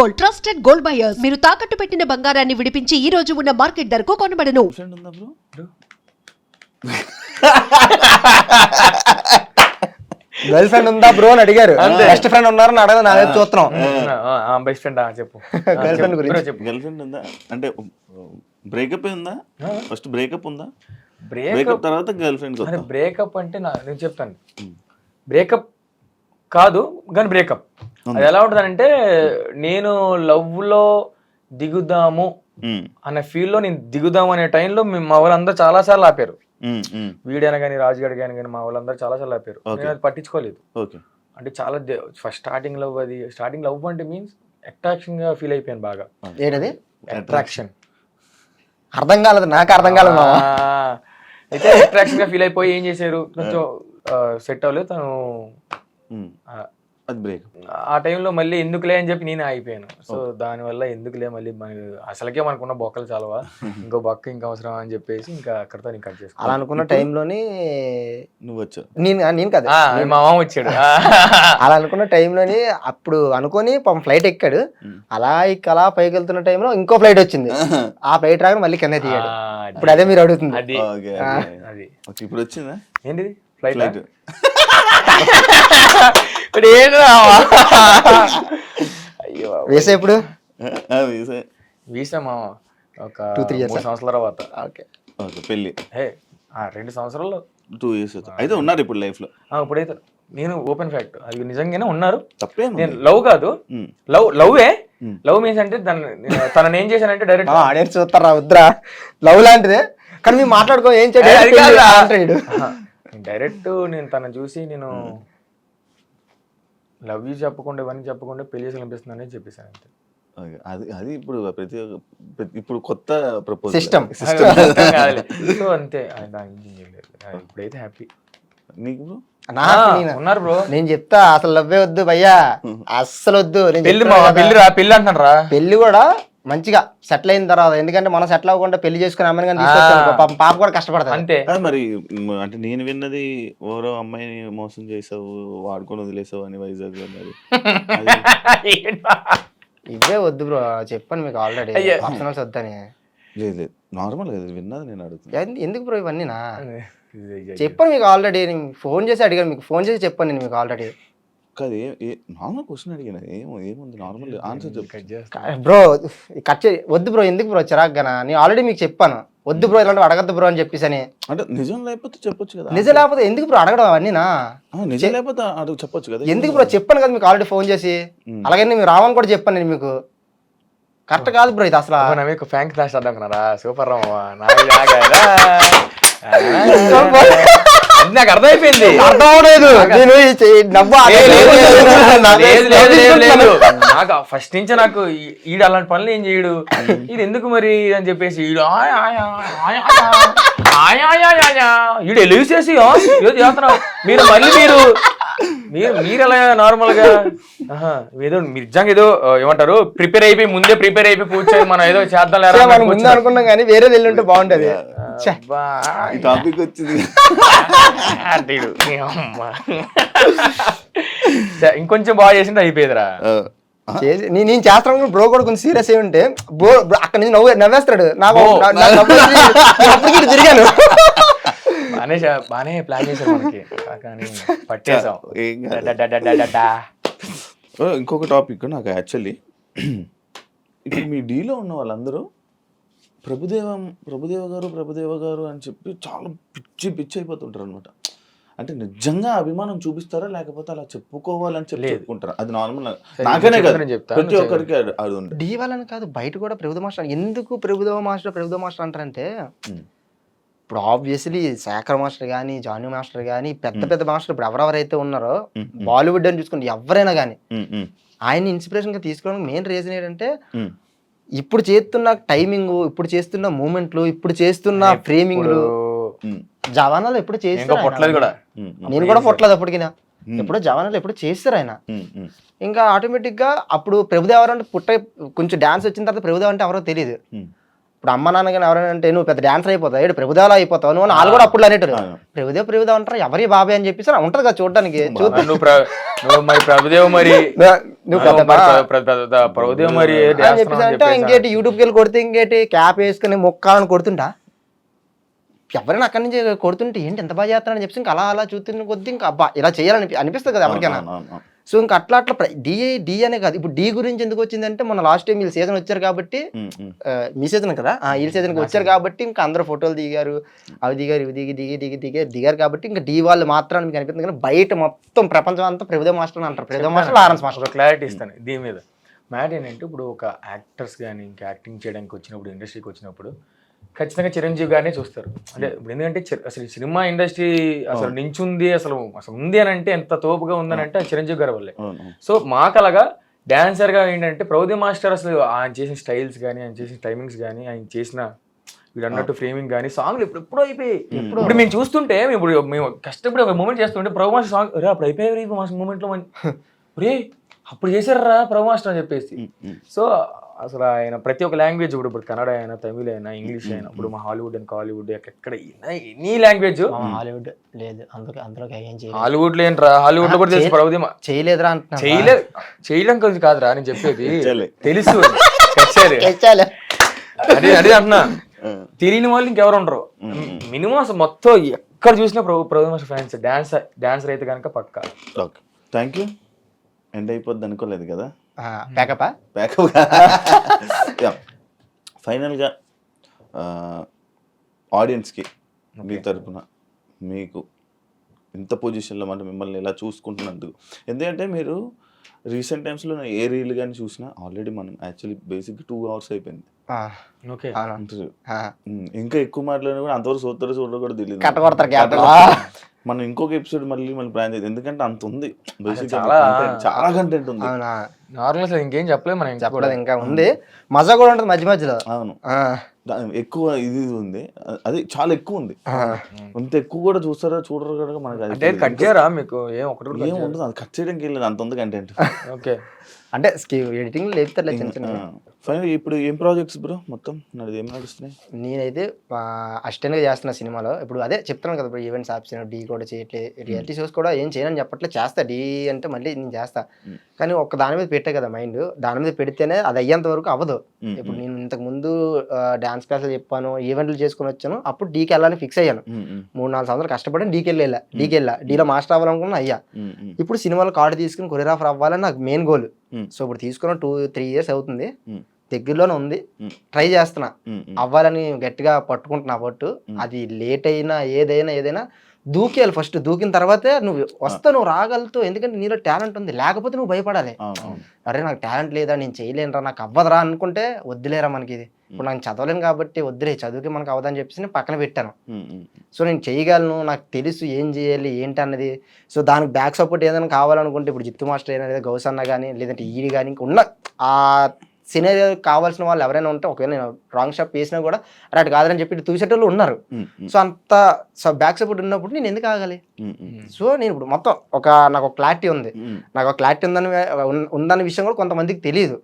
Gold, trusted gold buyers. మీరు తాకట్టు పెట్టిన బంగారాన్ని విడిపించి ఈ రోజు ఉన్న మార్కెట్ ధరకు కొనబడను. గర్ల్ ఫ్రెండ్ ఉందా బ్రో అని అడిగారు. బెస్ట్ ఫ్రెండ్ ఉన్నారని అడగదు. నా దగ్గర చూస్తున్నాం. బెస్ట్ ఫ్రెండ్ చెప్పు. గర్ల్ ఫ్రెండ్ గురించి చెప్పు. గర్ల్ ఫ్రెండ్ ఉందా అంటే బ్రేకప్ ఉందా? ఫస్ట్ బ్రేకప్ ఉందా? బ్రేకప్ తర్వాత గర్ల్ ఫ్రెండ్. బ్రేకప్ అంటే నేను చెప్తాను. బ్రేకప్ కాదు కానీ బ్రేకప్ అది ఎలా ఉంటుందంటే, నేను లవ్ లో దిగుదాము అనే ఫీల్ లో నేను దిగుదాము అనే టైంలో మా వాళ్ళందరూ చాలా సార్లు ఆపారు. వీడైనా కానీ రాజుగాడి కానీ మా వాళ్ళందరూ చాలా సార్లు ఆపారు. నేను అది పట్టించుకోలేదు. అంటే చాలా ఫస్ట్ స్టార్టింగ్ లవ్ అంటే మీన్స్ అట్రాక్షన్ గా ఫీల్ అయిపోయాను బాగా. ఏంటది అట్రాక్షన్? అర్థం కాలేదు, నాకు అర్థం కాలేదు. అయితే అట్రాక్షన్ గా ఫీల్ అయిపోయి ఏం చేశారు, కొంచెం సెట్ అవ్వలేదు తను. ఆ టైంలో మళ్ళీ ఎందుకులే అని చెప్పి నేను అయిపోయాను. సో దానివల్ల ఎందుకులే మళ్ళీ అసలుకే మనకున్న బొక్కలు చాలవా, ఇంకో బొక్క ఇంకా అవసరం అని చెప్పేసి ఇంకా అక్కడతో నేను కట్ చేసుకున్నాను. అలా అనుకున్న టైంలోని నువ్వు వచ్చావు, నేను కాదు మా మామ వచ్చాడు. అలా అనుకున్న టైంలోని అప్పుడు అనుకొని ఫ్లైట్ ఎక్కాడు. అలా అలా పైకి వెళ్తున్న టైంలో ఇంకో ఫ్లైట్ వచ్చింది. ఆ ఫ్లైట్ రాగానే మళ్ళీ కింద తీయాడు. ఇప్పుడు అదే మీరు అడుగుతుంది. అది ఇప్పుడు వచ్చిందా ఏంటిది ఫ్లైట్? వేసే ఇప్పుడు వీసా మా ఒక 2-3 సంవత్సరాల తర్వాత పెళ్లి 2 సంవత్సరాల్లో 2 years అయితే ఉన్నారు ఇప్పుడు లైఫ్ లో. ఇప్పుడైతే నేను ఓపెన్ ఫ్యాక్ట్, అది నిజంగానే ఉన్నారు. తప్పే. నేను లవ్ కాదు, లవ్ మీన్స్ అంటే తనని ఏం చేశానంటే డైరెక్ట్ ఆడియన్స్ చూస్తారా వద్దురా లవ్ లాంటిదే కానీ మేము మాట్లాడుకో ఏం డైరెక్ట్ నేను తనని చూసి నేను లవ్ యూ చెప్పకుండా ఇవన్నీ చెప్పకుండా పెళ్లి చేసి కనిపిస్తుంది అని చెప్పేసాను అంతే. అది ఇప్పుడు ఇప్పుడు కొత్త ప్రపోజల్ సిస్టమ్ అంతే. ఇప్పుడైతే హ్యాపీ. నీకు ఉన్నారు బ్రో. నేను చెప్తా అసలు లవ్వే వద్దు భయ్యా, అస్సలు వద్దు. పెళ్లి అంటున్నారా? పెళ్లి కూడా మంచిగా సెటిల్ అయిన తర్వాత, ఎందుకంటే మనం సెటిల్ అవ్వకుండా పెళ్లి చేసుకుని అమ్మని కానీ తీసుకొచ్చాను పాప కూడా కష్టపడతాను అంతే. మరి అంటే నేను విన్నది ఓరో అమ్మాయిని మోసం చేసావు, వాడుకొని వదిలేసావు అని వైజాగ్ లో. ఇవే వద్దు బ్రో, చెప్పాను మీకు ఆల్రెడీ పర్సనల్స్ వద్దని. లేదు నార్మల్ విన్నది నేను అడుగుతాను. ఎందుకు బ్రో ఇవన్నీ నా చెప్పాను మీకు ఆల్రెడీ. ఫోన్ చేసి అడిగాను, మీకు ఫోన్ చేసి చెప్పాను నేను మీకు ఆల్రెడీ. కాదు నార్మల్ క్వశ్చన్ అడిగిన ఏముంది నార్మల్ ఆన్సర్ చెప్పు బ్రో. కట్ వద్దు బ్రో, ఎందుకు బ్రో చిరాగ్గానా? నేను ఆల్రెడీ మీకు చెప్పాను వద్దు బ్రో, ఇలాంటి అడగద్దు బ్రో అని చెప్పేసి. అంటే నిజం లేకపోతే చెప్పొచ్చు కదా. నిజం లేకపోతే ఎందుకు బ్రో అడగడం అవన్నీ నా? నిజం లేకపోతే అడుగు చెప్పొచ్చు కదా. ఎందుకు బ్రో చెప్పాను కదా మీకు ఆల్రెడీ ఫోన్ చేసి. అలాగే మీరు రావని కూడా చెప్పాను నేను మీకు. కరెక్ట్ కాదు బ్రో ఇది అసలు. మీకు ఫ్యాంక్ క్లాస్ అడ్డాకున్నారా? సూపర్ నాకు అర్థమైపోయింది. అర్థం అవలేదు. నాకు ఫస్ట్ నుంచి నాకు ఈడు అలాంటి పనులు ఏం చేయడు, ఇది ఎందుకు మరి అని చెప్పేసి ఈడు ఈడు ఎలిసేసి ఏదో చేస్తున్నావు మీరు. మళ్ళీ మీరు అలా నార్మల్ గా ఏదో నిజంగా ఏదో ఏమంటారు ప్రిపేర్ అయిపోయి ముందే కూర్చొని మనం ఏదో చేద్దాం ముందు అనుకున్నాం కానీ వేరే వెళ్ళుంటే బాగుంటది. టాపిక్ వచ్చింది ఇంకొంచెం బాగా చేసింటే అయిపోయేదిరా. నేను చేస్తాను బ్రో కూడా కొంచెం సీరియస్ అయి ఉంటే బ్రో అక్కడ నుంచి నవ్వేస్తాడు. నాకు తిరిగాను. బానే ప్లాన్ చేశారు మనకి కానీ పట్టేసాం. ఇంకొక టాపిక్ నాకు యాక్చువల్లీ ఇప్పుడు మీ డీలో ఉన్న వాళ్ళందరూ ప్రభుదేవ గారు అని చెప్పి చాలా పిచ్చి అయిపోతుంటారు అనమాట. అంటే నిజంగా అభిమానం చూపిస్తారా లేకపోతే అలా చెప్పుకోవాలని చెప్పి చెప్పుకుంటారా? అది నార్మల్ నాకనే కదా, ప్రతి ఒక్కరికి అది ఉంటుంది. డీ వాళ్ళని కాదు బయట కూడా ప్రభుదేవ మాస్టర్. ఎందుకు ప్రభుదేవ మాస్టర్ అంటారంటే, ఇప్పుడు ఆబ్వియస్లీ శేఖర్ మాస్టర్ కానీ జానీ మాస్టర్ కానీ పెద్ద మాస్టర్ ఇప్పుడు ఎవరెవరైతే ఉన్నారో బాలీవుడ్ అని చూసుకుంటే ఎవరైనా కానీ ఆయన ఇన్స్పిరేషన్ గా తీసుకోవడానికి మెయిన్ రీజన్ ఏంటంటే, ఇప్పుడు చేస్తున్న టైమింగ్, ఇప్పుడు చేస్తున్న మూమెంట్లు, ఇప్పుడు చేస్తున్న ఫ్రేమింగ్లు జవానాలు ఎప్పుడు చేస్తారు. నేను కూడా పొట్టలేదు అప్పటికి. ఎప్పుడో జవానాలు ఎప్పుడు చేస్తారు ఆయన. ఇంకా ఆటోమేటిక్ గా అప్పుడు ప్రభుదేవ అంటే కొంచెం డాన్స్ వచ్చిన తర్వాత ప్రభుదేవ అంటే ఎవరో తెలియదు. ఇప్పుడు అమ్మ నాన్న కానీ ఎవరైనా అంటే నువ్వు పెద్ద డాన్సర్ అయిపోతావు ఏడు ప్రభుదేవలా అయిపోతావు నువ్వు వాళ్ళు కూడా అప్పుడు అనేటారు ప్రభుదేవ్ అంటారు ఎవరి బాబాయ్ అని చెప్పేసి ఉంటది కదా చూడడానికి నువ్వు మరి ప్రభుదేవ్ మరి ప్రభుదేవ్ మరి అని చెప్పేసి అంటే ఇంకేటి యూట్యూబ్కి వెళ్ళి కొడితే ఇంకేటి క్యాప్ వేసుకుని మొక్కాలని కొడుతుంటా ఎవరైనా అక్కడి నుంచి కొడుతుంటే ఏంటి ఎంత బాగా చేస్తానని చెప్పి ఇంకా అలా చూస్తున్న కొద్ది ఇంకా అబ్బా ఇలా చేయాలని అనిపిస్తుంది కదా ఎవరికైనా సో ఇంకా అట్లా డి అనే కాదు ఇప్పుడు డి గురించి ఎందుకు వచ్చిందంటే మన లాస్ట్ టైం వీళ్ళు సీజన్ వచ్చారు కాబట్టి మీ సీజన్ కదా ఈ సీజన్కి వచ్చారు కాబట్టి ఇంకా అందరూ ఫోటోలు దిగారు అవి దిగారు ఇవి దిగారు కాబట్టి ఇంకా డి వాళ్ళు మాత్రం మీకు అనిపిస్తుంది కానీ బయట మొత్తం ప్రపంచం అంతా ప్రభుదేవ్ మాస్టర్ అంటారు Prabhudev master Lawrence master clarity ఇస్తాను దీని మీద మ్యాట్ ఏంటంటే ఇప్పుడు ఒక యాక్టర్స్ కానీ ఇంకా యాక్టింగ్ చేయడానికి వచ్చినప్పుడు ఇండస్ట్రీకి వచ్చినప్పుడు ఖచ్చితంగా చిరంజీవి గారినే చూస్తారు అంటే ఇప్పుడు ఎందుకంటే అసలు సినిమా ఇండస్ట్రీ అసలు నించుంది అసలు ఉంది అని అంటే ఎంత తోపుగా ఉందని అంటే చిరంజీవి గారి వల్లే సో మాకు అలాగా డాన్సర్ గా ఏంటంటే ప్రభుదేవ్ మాస్టర్ అసలు ఆయన చేసిన స్టైల్స్ కానీ ఆయన చేసిన టైమింగ్స్ కానీ ఆయన చేసిన వీడు అన్నట్టు ఫ్రేమింగ్ కానీ సాంగ్లు ఎప్పుడో అయిపోయి ఇప్పుడు మేము చూస్తుంటే మేము కష్టపడి ఒక మూమెంట్ చేస్తుంటే ప్రభు మాస్టర్ సాంగ్ రే అప్పుడు అయిపోయారు మూమెంట్ లో రే అప్పుడు చేశారా ప్రభు మాస్టర్ అని చెప్పేసి సో అసలు ఆయన ప్రతి ఒక్క లాంగ్వేజ్ ఇప్పుడు కన్నడ అయినా తమిళ అయినా ఇంగ్లీష్ అయినా ఇప్పుడు మా హాలీవుడ్ అండ్ కాలీవుడ్ ఎక్కడ ఎనీ లాంగ్వేజ్ హాలీవుడ్ లేదు అందులో హాలీవుడ్ లో ఏంట్రా హాలీవుడ్ లో కూడా తెలుసు ప్రభుదేవ్ చేయలేదురా చేయడం కొంచెం కాదురా నేను చెప్పేది తెలుసు అదే అంటున్నా తెలియని వాళ్ళు ఇంకెవరు ఉండరు మినిమం అసలు మొత్తం ఎక్కడ చూసినా ప్రభుదేవ్ ఫ్యాన్స్ డాన్సర్ అయితే కనుక పక్కా. ఓకే థ్యాంక్ యూ ఎండ్ అయిపోద్ది అనుకోలేదు కదా ప్యాకప్ ఫైనల్గా ఆడియన్స్కి మీ తరపున మీకు ఇంత పొజిషన్లో అంటే మిమ్మల్ని ఇలా చూసుకుంటున్నందుకు ఎందుకంటే మీరు రీసెంట్ టైమ్స్లో ఏ రీల్ కానీ చూసినా ఆల్రెడీ మనం యాక్చువల్లీ బేసిక్ 2 hours అయిపోయింది ఇంకా ఎక్కువ మాట్లాడినా కూడా అంతవరకు చూడరు కూడా తెలియదు మనం ఇంకొక ఎపిసోడ్ మళ్ళీ ప్లాన్ చేద్దాం ఎందుకంటే అంత ఉంది చాలా కంటెంట్ ఉంది నార్మల్ ఇంకేం చెప్పలేదు మనం చెప్పలేదు ఇంకా ఉంది మజా కూడా ఉంటుంది మధ్య మధ్యలో అవును ఎక్కువ ఇది ఉంది అది చాలా ఎక్కువ ఉంది అంత ఎక్కువ కూడా చూడరు కూడా మనకి కట్ చేయరా మీకు ఏం ఉండదు అది కట్ చేయడానికి వెళ్ళలేదు అంత ఉంది కంటెంట్ ఓకే అంటే ఎడిటింగ్ లేపుతారులే చిన్న చిన్న ఫైనల్ ఇప్పుడు ఏం ప్రాజెక్ట్స్ బ్రో మొత్తం ఏం నడుస్తున్నాయి నేనైతే అసిస్టెంట్గా చేస్తున్న సినిమాలో ఇప్పుడు అదే చెప్తున్నాను కదా ఇప్పుడు ఈవెంట్స్ ఆప్షన్ డీ కూడా చేయట్లేదు రియాలిటీ షోస్ కూడా ఏం చేయనని చెప్పట్లేదు చేస్తా డీ అంటే మళ్ళీ నేను చేస్తా కానీ ఒక్క దాని మీద పెట్టే కదా మైండ్ దాని మీద పెడితేనే అది అయ్యేంత వరకు అవ్వదు ఇప్పుడు నేను ఇంతకు ముందు డాన్స్ క్లాసులు చెప్పాను ఈవెంట్లు చేసుకుని వచ్చాను అప్పుడు డీకి వెళ్ళాలని ఫిక్స్ అయ్యాను 3-4 సంవత్సరాలు కష్టపడి డీకి వెళ్ళా డీలో మాస్టర్ అవ్వాలనుకున్నా అయ్యా ఇప్పుడు సినిమాలో కార్డు తీసుకుని కొరియోగ్రాఫర్ అవ్వాలని నాకు మెయిన్ గోల్ సో ఇప్పుడు తీసుకున్న 2-3 years అవుతుంది దగ్గరలోనే ఉంది ట్రై చేస్తున్నా అవ్వాలని గట్టిగా పట్టుకుంటున్నా పట్టు అది లేట్ అయినా ఏదైనా దూకేయాలి ఫస్ట్ దూకిన తర్వాతే నువ్వు రాగలుగుతావు ఎందుకంటే నీలో టాలెంట్ ఉంది లేకపోతే నువ్వు భయపడాలి అరే నాకు టాలెంట్ లేదా నేను చేయలేనురా నాకు అవ్వదురా అనుకుంటే వద్దులేరా మనకి ఇది ఇప్పుడు నాకు చదవలేను కాబట్టి వద్దులే చదువుకి మనకు అవ్వదని చెప్పేసి నేను పక్కన పెట్టాను సో నేను చేయగలను నాకు తెలుసు ఏం చేయాలి ఏంటి అన్నది సో దానికి బ్యాక్ సపోర్ట్ ఏదైనా కావాలనుకుంటే ఇప్పుడు జిత్తు మాస్టర్ అయినా లేదా గౌసన్న కానీ లేదంటే ఈడి కానీ ఉన్న ఆ సినిమా కావాల్సిన వాళ్ళు ఎవరైనా ఉంటే ఒకవేళ నేను రాంగ్ షాప్ వేసినా కూడా అటు కాదని చెప్పి చూసేటోళ్ళు ఉన్నారు సో అంత బ్యాక్ సపోర్ట్ ఉన్నప్పుడు నేను ఎందుకు ఆగాలి సో నేను ఇప్పుడు మొత్తం నాకు ఒక క్లారిటీ ఉంది నాకు ఒక క్లారిటీ ఉందన్న విషయం కూడా కొంతమందికి తెలియదు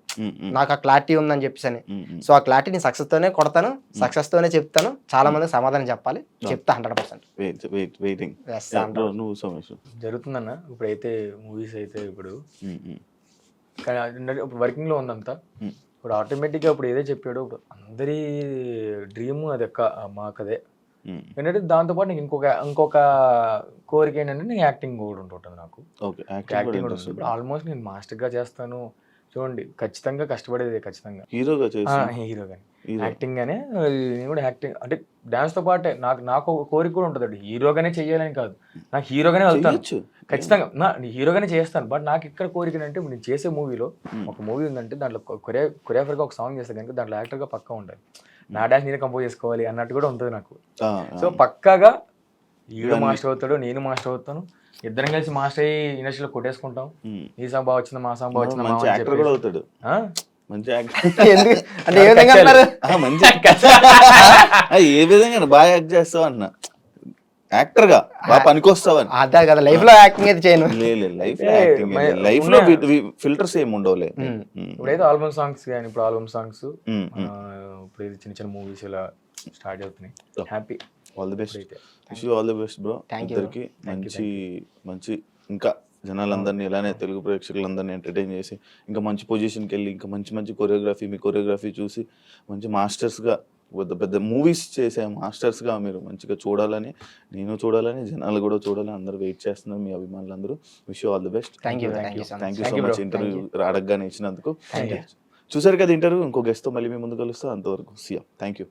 నాకు ఆ క్లారిటీ ఉందని చెప్పేసి అని సో ఆ క్లారిటీ నేను సక్సెస్ తోనే కొడతాను సక్సెస్ తోనే చెప్తాను చాలా మందికి సమాధానం చెప్పాలి చెప్తా 100%. జరుగుతుందన్న ఇప్పుడైతే మూవీస్ అయితే ఇప్పుడు కానీ ఇప్పుడు వర్కింగ్ లో ఉందంతా ఇప్పుడు ఆటోమేటిక్గా ఇప్పుడు ఏదో చెప్పాడు ఇప్పుడు అందరి డ్రీమ్ అది మాకు అదే ఏంటంటే దాంతోపాటు నీకు ఇంకొక కోరిక ఏంటంటే నేను యాక్టింగ్ కూడా ఉంటుంటుంది నాకు యాక్టింగ్ కూడా వస్తుంది ఇప్పుడు ఆల్మోస్ట్ నేను మాస్టర్గా చేస్తాను చూడండి ఖచ్చితంగా కష్టపడేది ఖచ్చితంగా హీరోగానే యాక్టింగ్ గానే నేను కూడా యాక్టింగ్ అంటే డాన్స్ తో పాటే నాకు ఒక కోరిక కూడా ఉంటుంది హీరోగానే చెయ్యాలని కాదు నాకు హీరోగానే వెళ్తాను ఖచ్చితంగా హీరోగానే చేస్తాను బట్ నాకు ఇక్కడ కోరిక అంటే నేను చేసే మూవీలో ఒక మూవీ ఉందంటే దాంట్లో కొరియోగ్రాఫర్గా ఒక సాంగ్ చేస్తే కనుక దాంట్లో యాక్టర్గా పక్కా ఉండాలి నా డాన్స్ నేనే కంపోజ్ చేసుకోవాలి అన్నట్టు కూడా ఉంటుంది నాకు సో పక్కాగా హీరో మాస్టర్ అవుతాడు నేను మాస్టర్ అవుతాను ఇద్దరం కలిసి మాస్టర్ అయ్యి ఇండస్ట్రీలో కొట్టేసుకుంటాం ఈ సాంగ్ బాగా వచ్చిందా మా సాంగ్ బాగా వచ్చిందా మంచి అంటే ఏ విధంగా మంచి ఏ విధంగా బాగా యాక్ట్ చేస్తావు అన్న యాక్టర్ గా బాగా పనికొస్తావని. అదే కదా, లైఫ్ లో యాక్టింగ్ అయితే చేయను. లైఫ్ లో ఫిల్టర్స్ ఏమి ఉండవులే. ఇప్పుడైతే ఆల్బమ్ సాంగ్స్ కానీ ఇప్పుడు ఆల్బమ్ సాంగ్స్ ఇప్పుడు ఇది చిన్న చిన్న మూవీస్ ఇలా స్టార్ట్ అవుతున్నాయి. Happy. All the best. Wish you all the best bro. ఇద్దరికి మంచి ఇంకా జనాలందరినీ ఇలానే తెలుగు ప్రేక్షకులందరినీ ఎంటర్టైన్ చేసి ఇంకా మంచి పొజిషన్కి వెళ్ళి ఇంకా మంచి కొరియోగ్రఫీ, మీ కొరియోగ్రఫీ చూసి మంచి మాస్టర్స్గా పెద్ద మూవీస్ చేసే మాస్టర్స్గా మీరు మంచిగా చూడాలని, నేను చూడాలని, జనాలు కూడా చూడాలని అందరూ వెయిట్ చేస్తున్నారు, మీ అభిమానులందరూ. Wish you all the best. Thank you so much interview అడగగానే ఇచ్చినందుకు. చూసారు కదా ఇంటర్వ్యూ. ఇంకో గెస్ట్తో మళ్ళీ మీ ముందు కలుస్తా. అంతవరకు సీ యూ. Thank you.